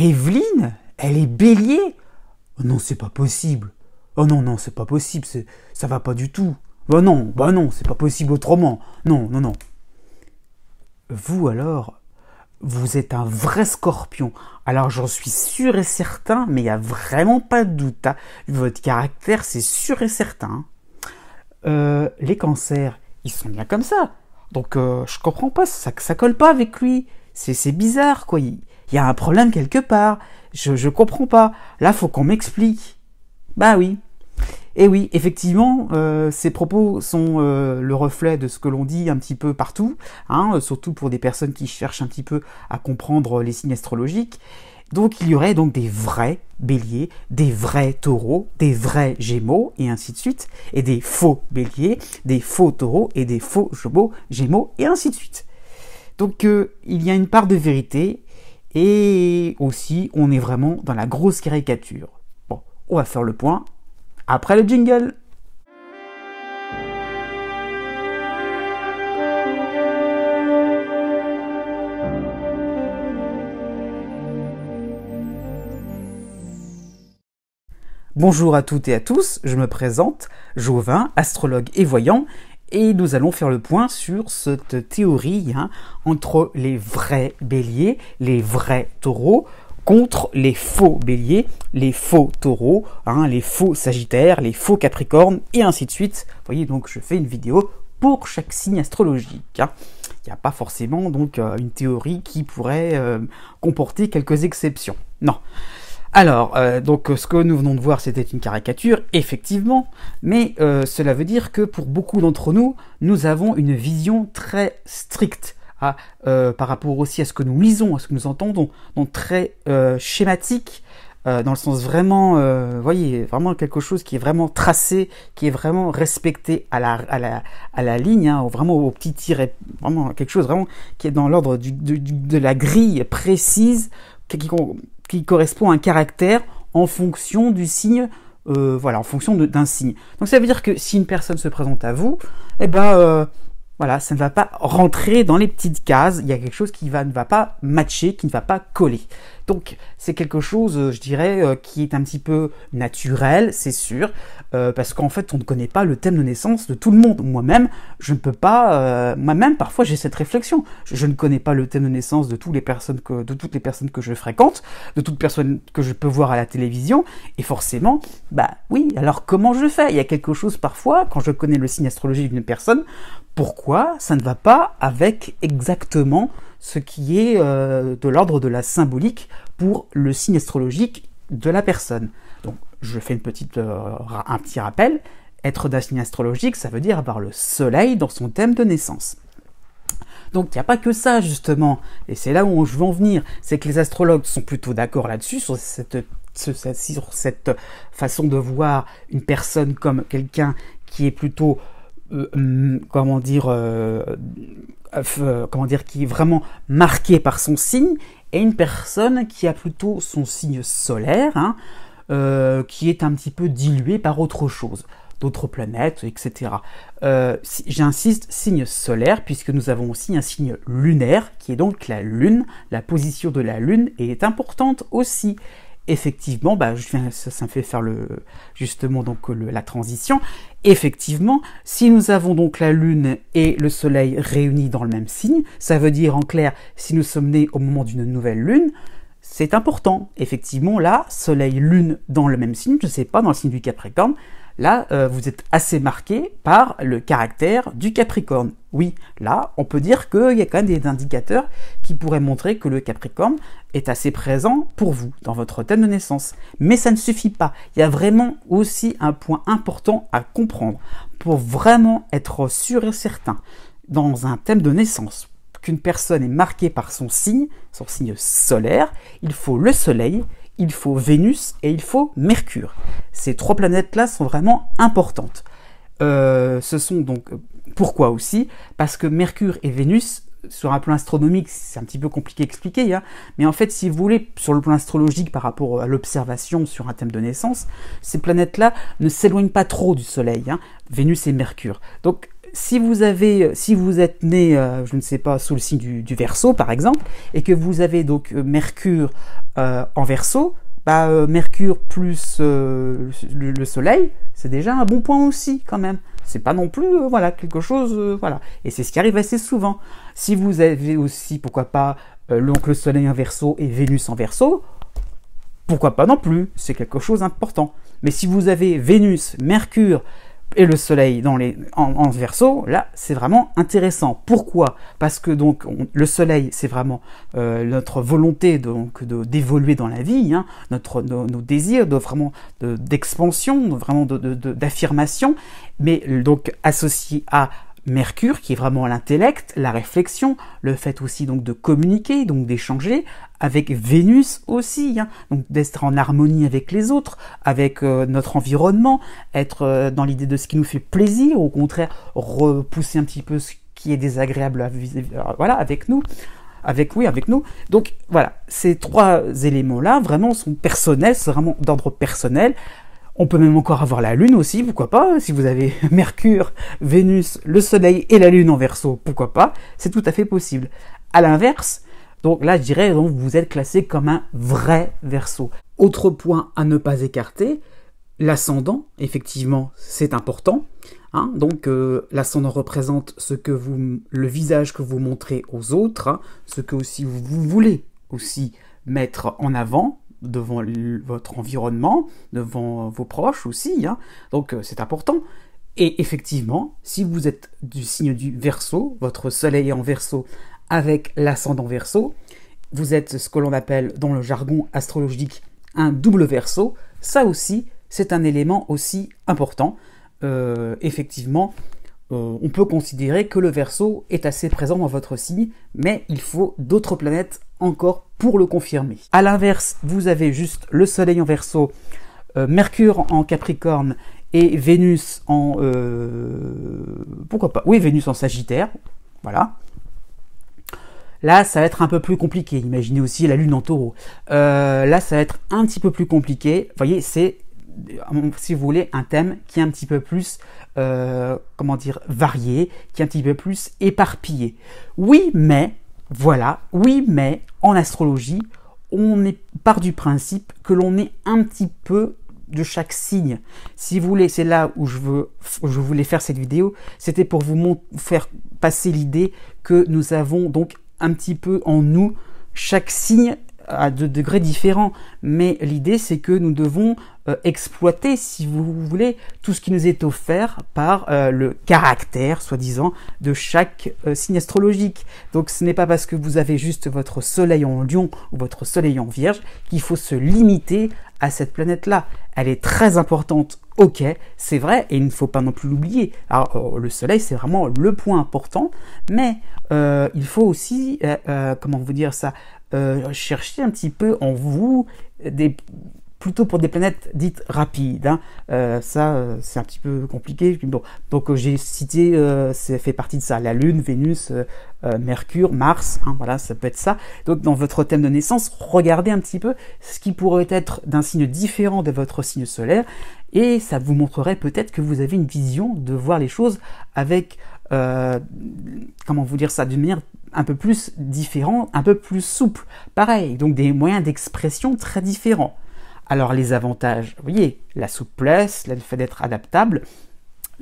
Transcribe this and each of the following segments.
Evelyne, elle est bélier? Oh non, c'est pas possible. Oh non, non, c'est pas possible, ça va pas du tout. Bah non, c'est pas possible autrement. Non, non, non. Vous alors, vous êtes un vrai scorpion. Alors j'en suis sûr et certain, mais il n'y a vraiment pas de doute. Hein. Votre caractère, c'est sûr et certain. Les cancers, ils sont bien comme ça. Donc je comprends pas, ça colle pas avec lui. C'est bizarre, quoi. Il y a un problème quelque part. Je comprends pas. Là, faut qu'on m'explique. Bah oui. Et oui, effectivement, ces propos sont le reflet de ce que l'on dit un petit peu partout, hein, surtout pour des personnes qui cherchent un petit peu à comprendre les signes astrologiques. Donc il y aurait donc des vrais béliers, des vrais taureaux, des vrais gémeaux, et ainsi de suite, et des faux béliers, des faux taureaux, et des faux gémeaux, et ainsi de suite. Donc il y a une part de vérité, et aussi on est vraiment dans la grosse caricature. Bon, on va faire le point après le jingle. Bonjour à toutes et à tous, je me présente, Jovin, astrologue et voyant, et nous allons faire le point sur cette théorie entre les vrais béliers, les vrais taureaux, contre les faux béliers, les faux taureaux, les faux sagittaires, les faux capricornes, et ainsi de suite. Vous voyez, donc je fais une vidéo pour chaque signe astrologique. Il n'y a pas forcément donc une théorie qui pourrait comporter quelques exceptions. Non. Alors, donc ce que nous venons de voir, c'était une caricature, effectivement, mais cela veut dire que pour beaucoup d'entre nous, nous avons une vision très stricte par rapport aussi à ce que nous lisons, à ce que nous entendons, donc très schématique, dans le sens vraiment, voyez, vraiment quelque chose qui est vraiment tracé, qui est vraiment respecté à la ligne, vraiment au petit tiret, vraiment quelque chose vraiment qui est dans l'ordre de la grille précise, qui correspond à un caractère en fonction du signe, voilà, en fonction d'un signe. Donc ça veut dire que si une personne se présente à vous, eh ben voilà, ça ne va pas rentrer dans les petites cases, il y a quelque chose qui ne va pas matcher, qui ne va pas coller. Donc c'est quelque chose, je dirais, qui est un petit peu naturel, c'est sûr, parce qu'en fait on ne connaît pas le thème de naissance de tout le monde. Moi-même, je ne peux pas, moi-même parfois j'ai cette réflexion, je ne connais pas le thème de naissance de toutes les personnes que je fréquente, de toutes personnes que je peux voir à la télévision, et forcément, bah oui, alors comment je fais? Il y a quelque chose parfois, quand je connais le signe astrologique d'une personne, pourquoi ça ne va pas avec exactement ce qui est de l'ordre de la symbolique pour le signe astrologique de la personne. Donc, je fais un petit rappel. Être d'un signe astrologique, ça veut dire avoir le soleil dans son thème de naissance. Donc, il n'y a pas que ça, justement. Et c'est là où je veux en venir. C'est que les astrologues sont plutôt d'accord là-dessus, sur cette façon de voir une personne comme quelqu'un qui est plutôt qui est vraiment marqué par son signe, et une personne qui a plutôt son signe solaire, qui est un petit peu dilué par autre chose, d'autres planètes, etc. J'insiste, signe solaire, puisque nous avons aussi un signe lunaire, qui est donc la Lune. La position de la Lune est importante aussi. Effectivement, ça me fait faire justement donc la transition. Effectivement, si nous avons donc la Lune et le Soleil réunis dans le même signe, ça veut dire en clair, si nous sommes nés au moment d'une nouvelle Lune, c'est important. Effectivement, là, Soleil-Lune dans le même signe, je ne sais pas, dans le signe du Capricorne, là, vous êtes assez marqué par le caractère du Capricorne. Oui, là, on peut dire qu'il y a quand même des indicateurs qui pourraient montrer que le Capricorne est assez présent pour vous, dans votre thème de naissance. Mais ça ne suffit pas. Il y a vraiment aussi un point important à comprendre. Pour vraiment être sûr et certain, dans un thème de naissance, qu'une personne est marquée par son signe solaire, il faut le Soleil, il faut Vénus et il faut Mercure. Ces trois planètes-là sont vraiment importantes. Ce sont donc... Pourquoi aussi? Parce que Mercure et Vénus, sur un plan astronomique, c'est un petit peu compliqué à expliquer, mais en fait, si vous voulez, sur le plan astrologique, par rapport à l'observation sur un thème de naissance, ces planètes-là ne s'éloignent pas trop du Soleil, Vénus et Mercure. Donc, si vous êtes né, je ne sais pas, sous le signe du Verseau par exemple, et que vous avez donc Mercure en Verseau, Mercure plus le Soleil, c'est déjà un bon point aussi quand même. C'est pas non plus voilà quelque chose voilà. Et c'est ce qui arrive assez souvent. Si vous avez aussi pourquoi pas donc le Soleil en Verseau et Vénus en Verseau, pourquoi pas non plus. C'est quelque chose d'important. Mais si vous avez Vénus, Mercure et le Soleil en Verseau, là c'est vraiment intéressant. Pourquoi? Parce que donc le Soleil c'est vraiment notre volonté d'évoluer dans la vie, hein, nos désirs d'expansion, vraiment d'affirmation, mais donc associé à Mercure, qui est vraiment l'intellect, la réflexion, le fait aussi donc de communiquer, donc d'échanger, avec Vénus aussi, hein, donc d'être en harmonie avec les autres, avec notre environnement, être dans l'idée de ce qui nous fait plaisir, au contraire repousser un petit peu ce qui est désagréable voilà, avec nous. Avec nous. Donc voilà, ces trois éléments-là vraiment sont personnels, c'est vraiment d'ordre personnel. On peut même encore avoir la Lune aussi, pourquoi pas, si vous avez Mercure, Vénus, le Soleil et la Lune en Verseau, pourquoi pas, c'est tout à fait possible. À l'inverse, donc là je dirais donc vous êtes classé comme un vrai Verseau. Autre point à ne pas écarter, l'ascendant, effectivement c'est important, hein, donc l'ascendant représente le visage que vous montrez aux autres, hein, ce que aussi vous voulez aussi mettre en avant, devant votre environnement, devant vos proches aussi, hein. Donc c'est important. Et effectivement, si vous êtes du signe du Verseau, votre Soleil est en Verseau avec l'ascendant Verseau, vous êtes ce que l'on appelle dans le jargon astrologique un double Verseau. Ça aussi, c'est un élément aussi important. Effectivement, on peut considérer que le Verseau est assez présent dans votre signe, mais il faut d'autres planètes encore pour le confirmer. À l'inverse, vous avez juste le Soleil en Verseau, Mercure en Capricorne et Vénus en... pourquoi pas? Oui, Vénus en Sagittaire, voilà. Là, ça va être un peu plus compliqué. Imaginez aussi la Lune en Taureau. Là, ça va être un petit peu plus compliqué. Vous voyez, c'est, si vous voulez, un thème qui est un petit peu plus, varié, qui est un petit peu plus éparpillé. Oui, mais en astrologie, on part du principe que l'on est un petit peu de chaque signe. Si vous voulez, c'est là où je voulais faire cette vidéo, c'était pour vous faire passer l'idée que nous avons donc un petit peu en nous chaque signe à de degrés différents, mais l'idée c'est que nous devons exploiter, si vous voulez, tout ce qui nous est offert par le caractère, soi-disant, de chaque signe astrologique. Donc ce n'est pas parce que vous avez juste votre Soleil en Lion ou votre Soleil en Vierge qu'il faut se limiter à cette planète-là. Elle est très importante, ok, c'est vrai, et il ne faut pas non plus l'oublier. Alors le Soleil, c'est vraiment le point important, mais il faut aussi, chercher un petit peu en vous plutôt pour des planètes dites rapides, hein. C'est un petit peu compliqué. Bon, donc j'ai cité, ça fait partie de ça, la Lune, Vénus, Mercure, Mars, hein, voilà, ça peut être ça. Donc dans votre thème de naissance, regardez un petit peu ce qui pourrait être d'un signe différent de votre signe solaire, et ça vous montrerait peut-être que vous avez une vision de voir les choses avec, d'une manière un peu plus différente, un peu plus souple. Pareil, donc des moyens d'expression très différents. Alors les avantages, vous voyez, la souplesse, le fait d'être adaptable.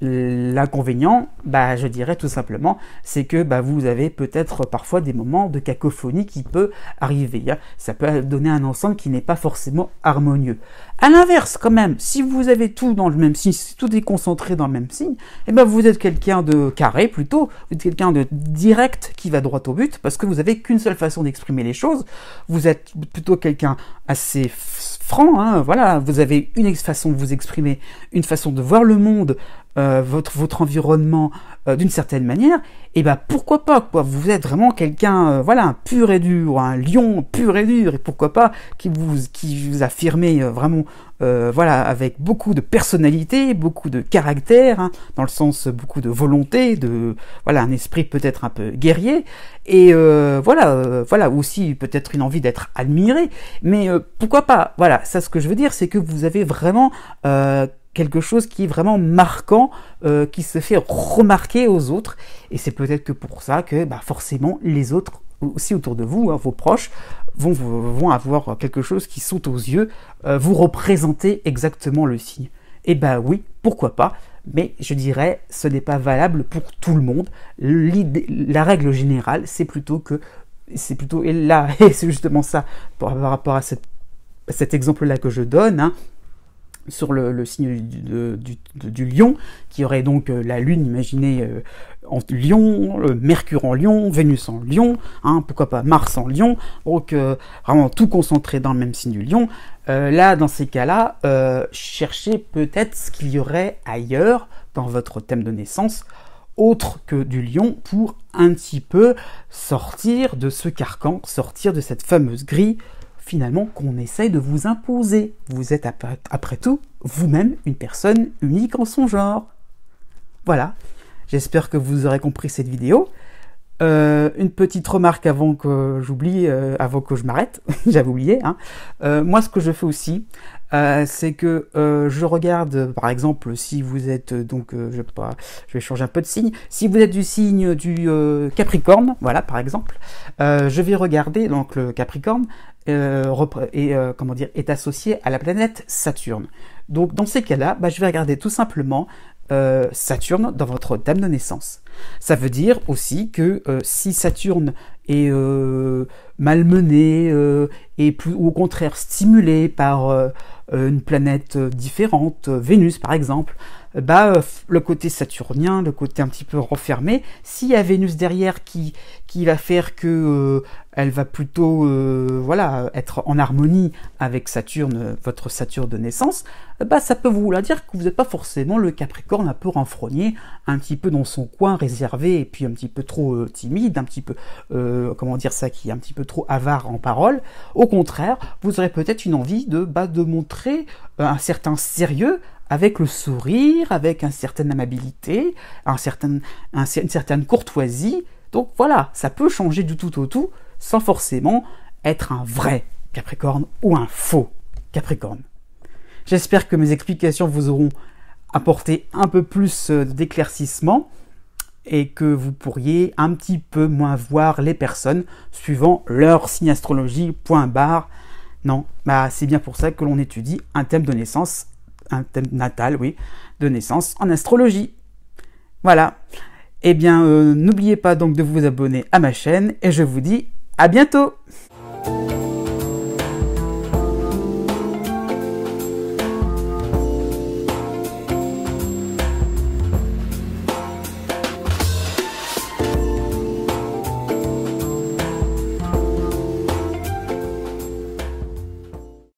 L'inconvénient, je dirais tout simplement, c'est que vous avez peut-être parfois des moments de cacophonie qui peut arriver, hein. Ça peut donner un ensemble qui n'est pas forcément harmonieux. À l'inverse, quand même, si vous avez tout dans le même signe, si tout est concentré dans le même signe, vous êtes quelqu'un de carré plutôt, vous êtes quelqu'un de direct qui va droit au but, parce que vous n'avez qu'une seule façon d'exprimer les choses. Vous êtes plutôt quelqu'un assez franc, hein, voilà, vous avez une façon de vous exprimer, une façon de voir le monde, votre environnement d'une certaine manière, et pourquoi pas, quoi, vous êtes vraiment quelqu'un, un pur et dur, un lion pur et dur, et pourquoi pas qui vous affirmez vraiment, avec beaucoup de personnalité, beaucoup de caractère, hein, dans le sens beaucoup de volonté, un esprit peut-être un peu guerrier, et aussi peut-être une envie d'être admiré, mais pourquoi pas, voilà, ça ce que je veux dire, c'est que vous avez vraiment quelque chose qui est vraiment marquant, qui se fait remarquer aux autres. Et c'est peut-être que pour ça que forcément les autres aussi autour de vous, hein, vos proches, vont avoir quelque chose qui saute aux yeux, vous représentez exactement le signe. Et oui, pourquoi pas, mais je dirais ce n'est pas valable pour tout le monde. La règle générale, c'est plutôt, et là, et c'est justement ça, par rapport à cet exemple-là que je donne, hein, sur le signe du lion, qui aurait donc la lune, imaginez, en lion, Mercure en lion, Vénus en lion, hein, pourquoi pas Mars en lion, donc vraiment tout concentré dans le même signe du lion. Là, dans ces cas-là, cherchez peut-être ce qu'il y aurait ailleurs dans votre thème de naissance, autre que du lion, pour un petit peu sortir de ce carcan, sortir de cette fameuse grille, finalement, qu'on essaye de vous imposer. Vous êtes après tout, vous-même, une personne unique en son genre. Voilà, j'espère que vous aurez compris cette vidéo. Une petite remarque avant que j'oublie, avant que je m'arrête, j'avais oublié. Hein. Moi, ce que je fais aussi, c'est que je regarde, par exemple, si vous êtes, donc, je vais changer un peu de signe. Si vous êtes du signe du Capricorne, voilà, par exemple, je vais regarder, donc le Capricorne est associé à la planète Saturne. Donc, dans ces cas-là, je vais regarder tout simplement Saturne dans votre thème de naissance. Ça veut dire aussi que si Saturne est malmené ou au contraire stimulé par une planète différente, Vénus par exemple, le côté saturnien, le côté un petit peu renfermé, s'il y a Vénus derrière qui va faire que elle va plutôt être en harmonie avec Saturne, votre Saturne de naissance, ça peut vouloir dire que vous n'êtes pas forcément le Capricorne un peu renfrogné, un petit peu dans son coin réservé et puis un petit peu trop timide, un petit peu qui est un petit peu trop avare en parole. Au contraire, vous aurez peut-être une envie de montrer un certain sérieux, avec le sourire, avec une certaine amabilité, une certaine courtoisie. Donc voilà, ça peut changer du tout au tout, sans forcément être un vrai Capricorne ou un faux Capricorne. J'espère que mes explications vous auront apporté un peu plus d'éclaircissement et que vous pourriez un petit peu moins voir les personnes suivant leur signe astrologie, point barre. Non, c'est bien pour ça que l'on étudie un thème de naissance, un thème natal, oui, de naissance en astrologie. Voilà. Eh bien, n'oubliez pas donc de vous abonner à ma chaîne et je vous dis à bientôt.